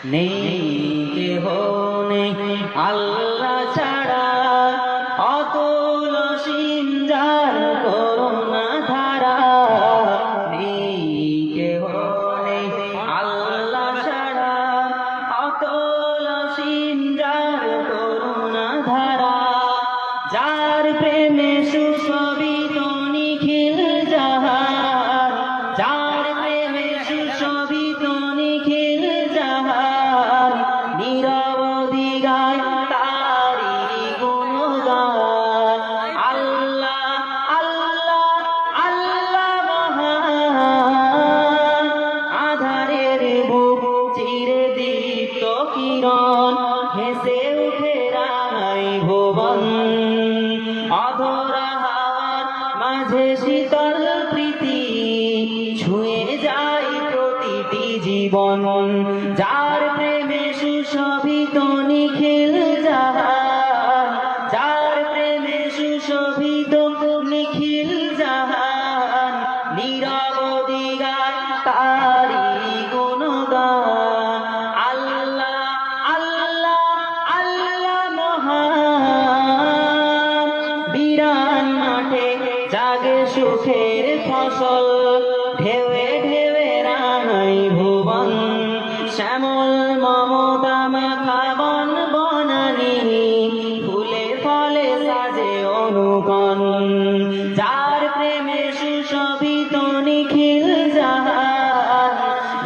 নেই কেহ নেই আল্লাহ ছাড়া, অতুল অসীম যার করুণা ধারা। নেই কেহ নেই আল্লাহ ছাড়া, অতুল অসীম যার করুণা ধারা। যার প্রেমে সুশোভিত নিখিল জাহান, যার প্রেমে সুশোভিত নিখিল জাহান, নিরবধি গায় তারি গুণগান। আল্লাহ আল্লাহ আল্লাহ মহান, আধারের বুক চিরে দীপ্ত কিরণ, হেসে উঠে রাঙাই ভুবন। অধরা হাওয়ার মাঝে শীতল প্রীতি, ছুঁয়ে যায় প্রতিটি জীবন। যার প্রেমে সুশোভিত নিখিল জাহান, যার প্রেমে সুশোভিত নিখিল জাহান, নিরবধি গায় তারি গুণগান। আল্লাহ আল্লাহ আল্লাহ মহান, বিরান মাঠে জাগে সুখের ফসল, ঢেউয়ে ঢেউয়ে রাঙাই ভুবন। শ্যামল মমতা মাখা বন বনানী, ফুলে ফলে সাজে অনুকন। যার প্রেমে সুশোভিত নিখিল জাহান,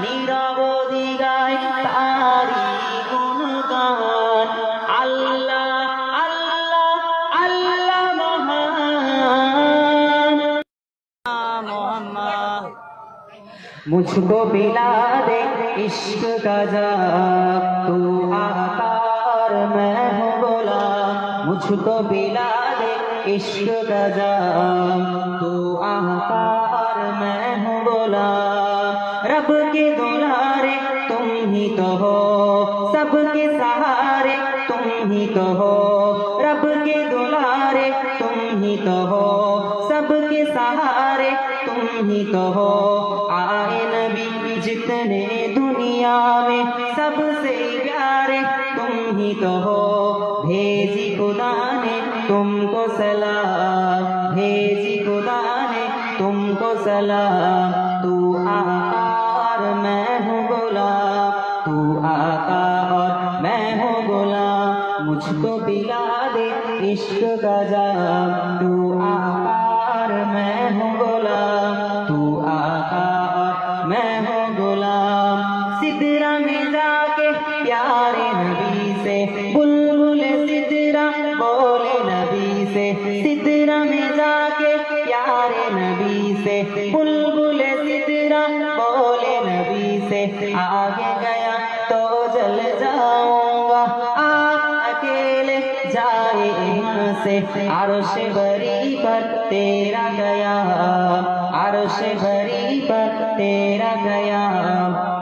নিরবধি গায় তারি গুণগান। আল্লাহ আল্লাহ আল্লাহ মহান। मोहम्मद मुझको पिला दे इश्क का जाम, तू आकार मैं हूँ गुलाम। मुझको पिला दे इश्क का जाम, तू आकार मैं हूँ गुलाम। रब के दुलारे तुम ही तो हो, सबके सहारे तुम ही तो हो। रब के दुलारे तुम ही तो हो, सबके सहारे तुम ही तो हो। आए नबी जितने दुनिया में, सबसे प्यारे तुम ही तो हो। भेजी खुदा ने तुमको सलाम, भेजी खुदा ने तुमको सलाम। तू आकार मैं हूँ गुलाम, तू आका और मैं हूँ गुलाम। मुझको पिला दे इश्क का जाम, तू आकार मैं हूँ गुलाम, तू आका और मैं हूँ गुलाम। सिदरा में जाके प्यारे नबी से, बुलबुल सिदरा बोले नबी से। सिदरा में जाके प्यारे नबी से, बुलबुल सिदरा बोले नबी से। आगे गया तो जल जाऊंगा, आप अकेले जाए यहाँ से। अर्श बरी पर तेरा गया, अर्श बरी पर तेरा गया।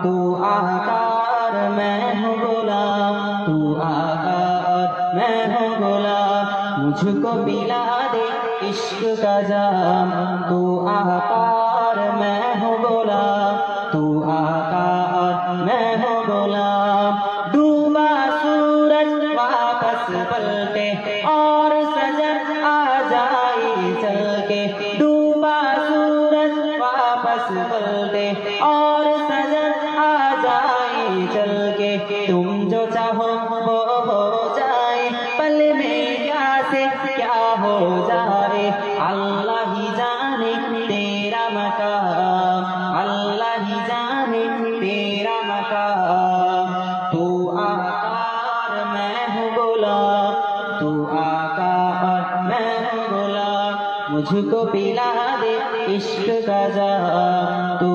तू आकार मैं हूँ गुलाम, तू आकार मैं हूँ गुलाम। मुझको पिला दे इश्क का जाम, तू आकार मैं हूँ गुलाम, तू आकार मैं हूँ गुलाम। डूबा सूरज वापस पलटे और सजर आ जाए चल के। डूबा सूरज वापस पलटे और सजर आ जाए चल के। तुम जो चाहो वो हो जाए, पल में क्या से क्या हो जाए। अल्लाह ही जाने तेरा मकाम, अल्लाह ही जाने तेरा मकाम। तू आकार मैं हूँ गुलाम, तू आकार मैं हूँ गुलाम। मुझको पिला दे इश्क का जाम, तू